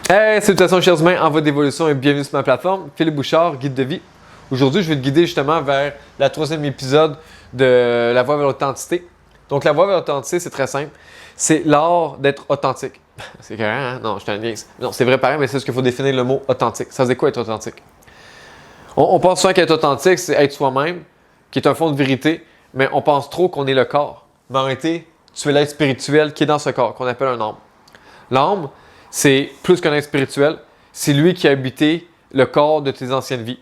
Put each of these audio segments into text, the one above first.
Hey, salutations chers humains en voie d'évolution et bienvenue sur ma plateforme, Philippe Bouchard, guide de vie. Aujourd'hui, je vais te guider justement vers la troisième épisode de la voie vers l'authenticité. Donc, la voie vers l'authenticité, c'est très simple. C'est l'art d'être authentique. C'est carré, hein? Non, je t'en niaise. Non, c'est vrai pareil, mais c'est ce qu'il faut définir le mot authentique. Ça veut dire quoi être authentique? On pense souvent qu'être authentique, c'est être soi-même, qui est un fond de vérité, mais on pense trop qu'on est le corps. Mais en réalité, tu es l'être spirituel qui est dans ce corps, qu'on appelle un âme. L'âme, c'est plus qu'un être spirituel, c'est lui qui a habité le corps de tes anciennes vies.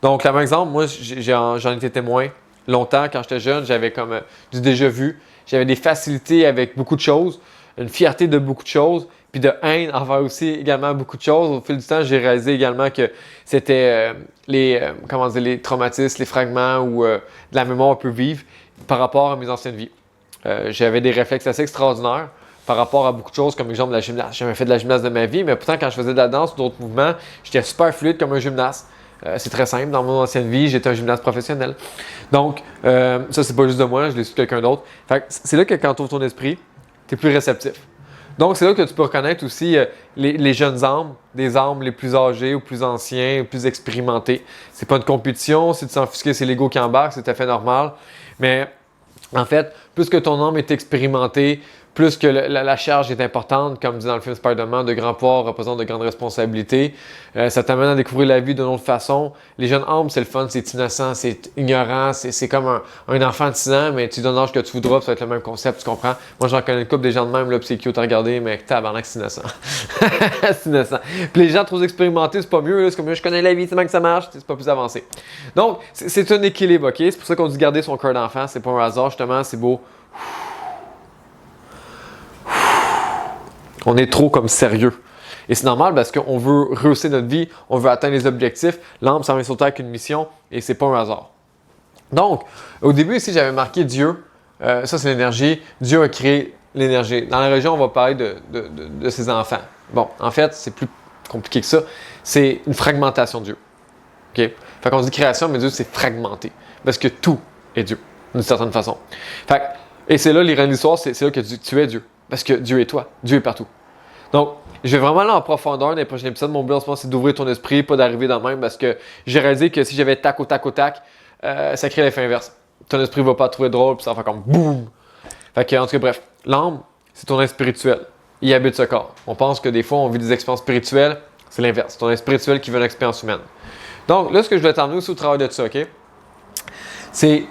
Donc, par exemple, moi, j'en étais témoin longtemps quand j'étais jeune, j'avais comme du déjà vu, j'avais des facilités avec beaucoup de choses, une fierté de beaucoup de choses, puis de haine envers aussi également beaucoup de choses. Au fil du temps, j'ai réalisé également que c'était les traumatismes, les fragments ou de la mémoire un peu vive par rapport à mes anciennes vies. J'avais des réflexes assez extraordinaires par rapport à beaucoup de choses, comme exemple la gymnase. J'ai jamais fait de la gymnase de ma vie, mais pourtant, quand je faisais de la danse ou d'autres mouvements, j'étais super fluide comme un gymnaste. C'est très simple. Dans mon ancienne vie, j'étais un gymnaste professionnel. Donc, ça, c'est pas juste de moi, je l'ai su de quelqu'un d'autre. Fait que c'est là que quand tu ouvres ton esprit, tu es plus réceptif. Donc, c'est là que tu peux reconnaître aussi les jeunes âmes, des âmes les plus âgées ou plus anciens ou plus expérimentés. C'est pas une compétition, c'est de s'enfusquer, c'est l'ego qui embarque, c'est tout à fait normal. Mais en fait, plus que ton âme est expérimentée, plus que la charge est importante, comme dit dans le film Spider-Man, de grands pouvoirs représentent de grandes responsabilités. Ça t'amène à découvrir la vie d'une autre façon. Les jeunes âmes, c'est le fun, c'est innocent, c'est ignorant, c'est comme un enfant de 6 ans, mais tu donnes l'âge que tu voudras, ça va être le même concept, tu comprends? Moi, j'en connais une couple des gens de même, là, puis c'est cute à regarder, mais tabarnak, c'est innocent. C'est innocent. Puis les gens trop expérimentés, c'est pas mieux, là, c'est comme je connais la vie, c'est même que ça marche, c'est pas plus avancé. Donc, c'est un équilibre, ok? C'est pour ça qu'on dit garder son cœur d'enfant, c'est pas un hasard, justement, c'est beau. On est trop comme sérieux. Et c'est normal parce qu'on veut réussir notre vie, on veut atteindre les objectifs. L'âme, ça vient sur terre avec une mission et c'est pas un hasard. Donc, au début ici, j'avais marqué Dieu. Ça, c'est l'énergie. Dieu a créé l'énergie. Dans la région, on va parler de ses enfants. Bon, en fait, c'est plus compliqué que ça. C'est une fragmentation de Dieu. OK? Fait qu'on dit création, mais Dieu, c'est fragmenté. Parce que tout est Dieu, d'une certaine façon. Fait, et c'est là, l'ironie de l'histoire, c'est là que tu es Dieu. Parce que Dieu est toi. Dieu est partout. Donc, je vais vraiment aller en profondeur dans les prochains épisodes. Mon but en ce moment, c'est d'ouvrir ton esprit, pas d'arriver dans le même, parce que j'ai réalisé que si j'avais tac au tac au tac, ça crée l'effet inverse. Ton esprit va pas te trouver drôle, puis ça va faire comme boum. Fait que, en tout cas, bref, l'âme, c'est ton être spirituel. Il habite ce corps. On pense que des fois, on vit des expériences spirituelles, c'est l'inverse. C'est ton être spirituel qui veut une expérience humaine. Donc, là, ce que je vais t'emmener aussi au travail de ça, OK? C'est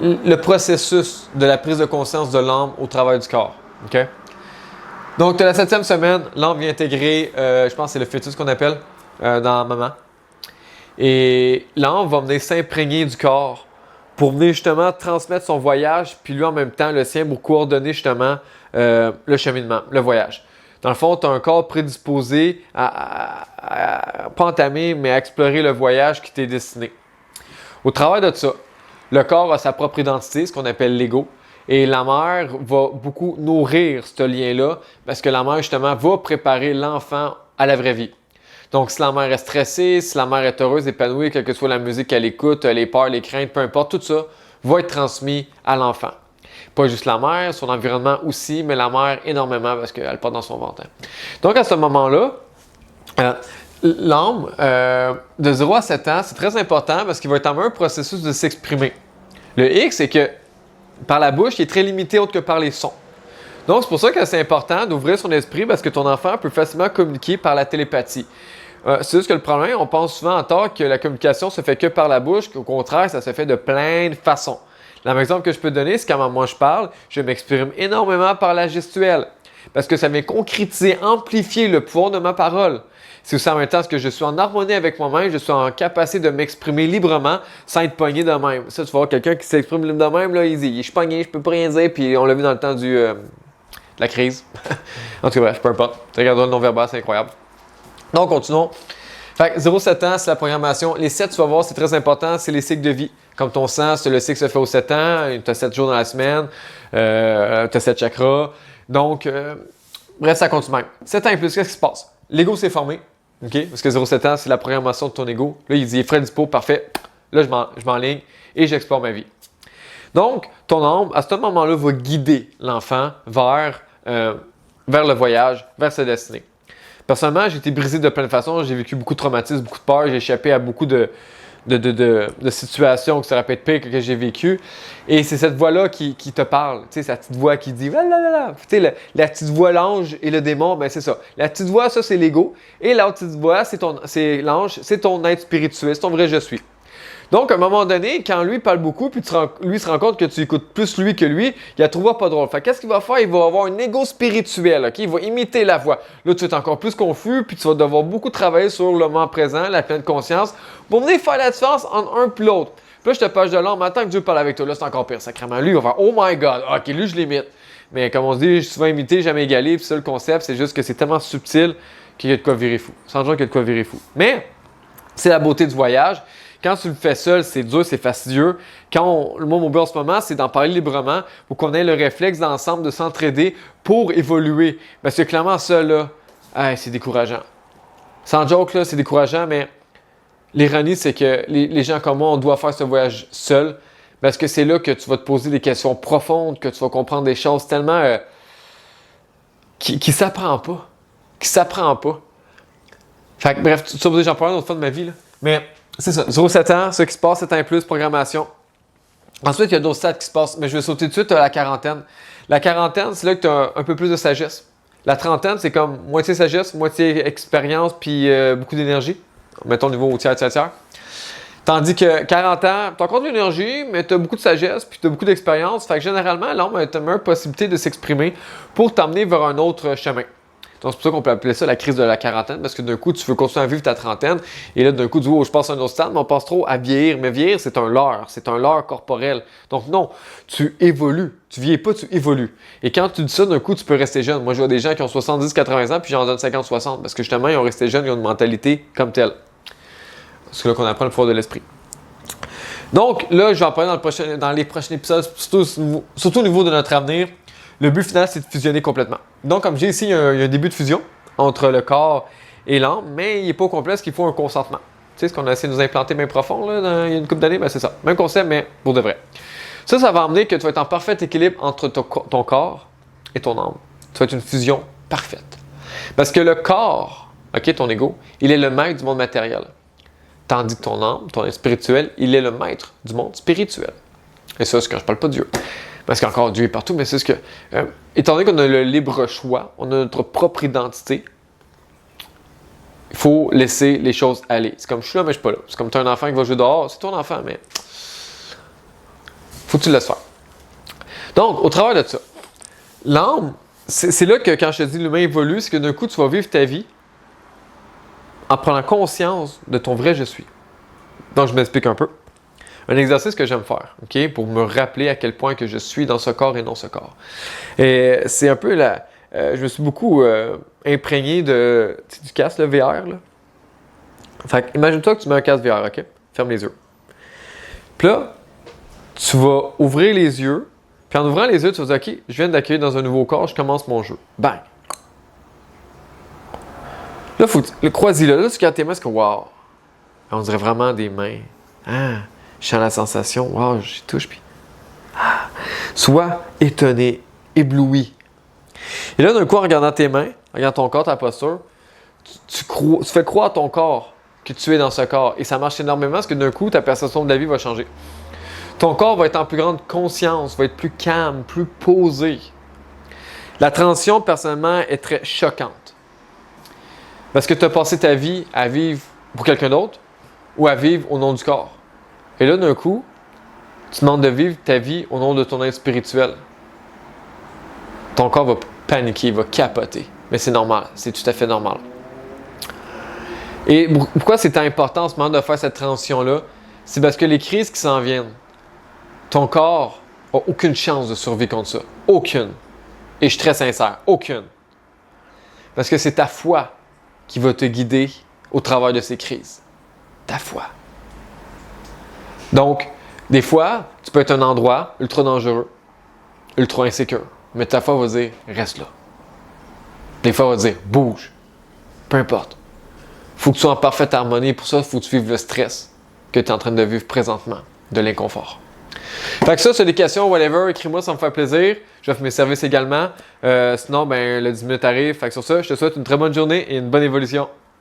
le processus de la prise de conscience de l'âme au travail du corps, OK? Donc, tu as la 7e semaine, l'âme vient intégrer, je pense que c'est le fœtus qu'on appelle, dans maman. Et l'âme va venir s'imprégner du corps pour venir justement transmettre son voyage, puis lui en même temps le sien pour coordonner justement le cheminement, le voyage. Dans le fond, tu as un corps prédisposé à pas entamer, mais à explorer le voyage qui t'est destiné. Au travers de ça, le corps a sa propre identité, ce qu'on appelle l'ego. Et la mère va beaucoup nourrir ce lien-là parce que la mère, justement, va préparer l'enfant à la vraie vie. Donc, si la mère est stressée, si la mère est heureuse, épanouie, quelle que soit la musique qu'elle écoute, les peurs, les craintes, peu importe, tout ça va être transmis à l'enfant. Pas juste la mère, son environnement aussi, mais la mère énormément parce qu'elle porte dans son ventre. Donc, à ce moment-là, l'âme, de 0 à 7 ans, c'est très important parce qu'il va être en un processus de s'exprimer. Le X, c'est que par la bouche, il est très limité autre que par les sons. Donc, c'est pour ça que c'est important d'ouvrir son esprit parce que ton enfant peut facilement communiquer par la télépathie. C'est juste que le problème, on pense souvent en tort que la communication se fait que par la bouche, qu'au contraire, ça se fait de plein de façons. Le même exemple que je peux donner, c'est quand moi je parle, je m'exprime énormément par la gestuelle parce que ça vient concrétiser, amplifier le pouvoir de ma parole. C'est aussi en même temps que je suis en harmonie avec moi-même, je suis en capacité de m'exprimer librement sans être pogné de même. Ça, tu vas voir quelqu'un qui s'exprime libre de même, là, il dit « Je suis pogné, je peux pas rien dire », puis on l'a vu dans le temps de la crise. En tout cas, bref, peu importe. Tu regarderas le non-verbal, c'est incroyable. Donc, continuons. Fait que 0-7 ans, c'est la programmation. Les 7, tu vas voir, c'est très important, c'est les cycles de vie. Comme ton sang, le cycle se fait aux 7 ans, tu as 7 jours dans la semaine, tu as 7 chakras. Donc, bref, ça continue même. 7 ans et plus, qu'est-ce qui se passe? L'ego s'est formé. OK? Parce que 0-7 ans, c'est la programmation de ton ego. Là, il dit, frais dispo, parfait. Là, je m'enligne et j'explore ma vie. Donc, ton âme, à ce moment-là, va guider l'enfant vers le voyage, vers sa destinée. Personnellement, j'ai été brisé de plein de façons. J'ai vécu beaucoup de traumatismes, beaucoup de peur. J'ai échappé à beaucoup de situations que ça aurait pu être pire que j'ai vécu. Et c'est cette voix-là qui te parle. Tu sais, cette petite voix qui dit « Tu sais, la petite voix, l'ange et le démon, ben c'est ça. La petite voix, ça, c'est l'ego. Et la petite voix, c'est l'ange, c'est ton être spirituel, c'est ton vrai je suis. Donc, à un moment donné, quand lui parle beaucoup, puis lui se rend compte que tu écoutes plus lui que lui, il la trouve pas drôle. Fait qu'est-ce qu'il va faire? Il va avoir un ego spirituel, OK? Il va imiter la voix. Là, tu vas être encore plus confus, puis tu vas devoir beaucoup travailler sur le moment présent, la pleine conscience, pour venir faire la différence entre un et l'autre. Puis là, je te page de l'ombre, mais attends que Dieu parle avec toi, là, c'est encore pire, sacrément. Lui, il va faire « Oh my God! OK, lui, je l'imite. » Mais comme on se dit, souvent imité, jamais égalé, puis ça, le concept, c'est juste que c'est tellement subtil qu'il y a de quoi virer fou. Sans dire qu'il y a de quoi virer fou. Mais, c'est la beauté du voyage. Quand tu le fais seul, c'est dur, c'est fastidieux. Moi, mon but en ce moment, c'est d'en parler librement pour qu'on ait le réflexe d'ensemble de s'entraider pour évoluer. Parce que clairement, ça, là, c'est décourageant. Sans joke, là, c'est décourageant, mais l'ironie, c'est que les gens comme moi, on doit faire ce voyage seul parce que c'est là que tu vas te poser des questions profondes, que tu vas comprendre des choses tellement qui s'apprend pas. Qui s'apprend pas. Fait que, bref, ça vous dire, j'en parle une autre fois de ma vie, là. Mais c'est ça, 0-7 ans, ce qui se passe, 7 ans et plus, programmation. Ensuite, il y a d'autres stades qui se passent, mais je vais sauter tout de suite à la quarantaine. La quarantaine, c'est là que tu as un peu plus de sagesse. La trentaine, c'est comme moitié sagesse, moitié expérience, puis beaucoup d'énergie. Mettons le niveau au tiers. Tandis que 40 ans, tu as encore de l'énergie, mais tu as beaucoup de sagesse, puis tu as beaucoup d'expérience. Fait que généralement, l'homme a une meilleure possibilité de s'exprimer pour t'emmener vers un autre chemin. Donc, c'est pour ça qu'on peut appeler ça la crise de la quarantaine, parce que d'un coup, tu veux continuer à vivre ta trentaine, et là, d'un coup, tu dis, oh, je passe à un autre stade, mais on passe trop à vieillir. Mais vieillir, c'est un leurre corporel. Donc, non, tu évolues. Tu vieillis pas, tu évolues. Et quand tu dis ça, d'un coup, tu peux rester jeune. Moi, je vois des gens qui ont 70-80 ans, puis j'en donne 50-60, parce que justement, ils ont resté jeunes, ils ont une mentalité comme telle. C'est là qu'on apprend le pouvoir de l'esprit. Donc, là, je vais en parler dans les prochains épisodes, surtout au niveau de notre avenir. Le but final, c'est de fusionner complètement. Donc, comme j'ai ici, il y a un début de fusion entre le corps et l'âme, mais il n'est pas au complet parce qu'il faut un consentement. Tu sais, ce qu'on a essayé de nous implanter bien profond là, il y a une couple d'années, ben c'est ça. Même concept, mais pour de vrai. Ça va amener que tu vas être en parfait équilibre entre ton corps et ton âme. Tu vas être une fusion parfaite. Parce que le corps, OK, ton ego, il est le maître du monde matériel. Tandis que ton âme, ton être spirituel, il est le maître du monde spirituel. Et ça, c'est quand je parle pas de Dieu. Parce qu'encore Dieu est partout, mais c'est ce que, étant donné qu'on a le libre choix, on a notre propre identité, il faut laisser les choses aller. C'est comme je suis là, mais je suis pas là. C'est comme tu as un enfant qui va jouer dehors, c'est ton enfant, mais faut que tu le laisses faire. Donc, au travers de ça, l'âme, c'est là que quand je te dis l'humain évolue, c'est que d'un coup, tu vas vivre ta vie en prenant conscience de ton vrai je suis. Donc, je m'explique un peu. Un exercice que j'aime faire, OK, pour me rappeler à quel point que je suis dans ce corps et non ce corps. Et c'est un peu je me suis beaucoup imprégné du casque, le VR, là. Fait que, imagine-toi que tu mets un casque VR, OK? Ferme les yeux. Puis là, tu vas ouvrir les yeux, puis en ouvrant les yeux, tu vas dire, OK, je viens d'accueillir dans un nouveau corps, je commence mon jeu. Bang! Là, le croisis-là, là, tu regardes tes mains, c'est que, wow! On dirait vraiment des mains. Ah! Je sens la sensation, wow, j'y touche, puis sois étonné, ébloui. Et là, d'un coup, en regardant tes mains, en regardant ton corps, ta posture, tu fais croire à ton corps que tu es dans ce corps. Et ça marche énormément parce que d'un coup, ta perception de la vie va changer. Ton corps va être en plus grande conscience, va être plus calme, plus posé. La transition, personnellement, est très choquante. Parce que tu as passé ta vie à vivre pour quelqu'un d'autre ou à vivre au nom du corps. Et là, d'un coup, tu demandes de vivre ta vie au nom de ton être spirituel. Ton corps va paniquer, va capoter. Mais c'est normal, c'est tout à fait normal. Et pourquoi c'est important en ce moment de faire cette transition-là? C'est parce que les crises qui s'en viennent, ton corps n'a aucune chance de survivre contre ça. Aucune. Et je suis très sincère, aucune. Parce que c'est ta foi qui va te guider au travers de ces crises. Ta foi. Donc, des fois, tu peux être un endroit ultra dangereux, ultra insécure, mais ta foi va dire « reste là ». Des fois, elle va dire « bouge ». Peu importe. Il faut que tu sois en parfaite harmonie. Pour ça, il faut que tu vives le stress que tu es en train de vivre présentement, de l'inconfort. Fait que ça, c'est des questions, whatever, écris-moi, ça me fait plaisir. J'offre mes services également. Sinon, ben, le 10 minutes arrive. Fait que sur ça, je te souhaite une très bonne journée et une bonne évolution.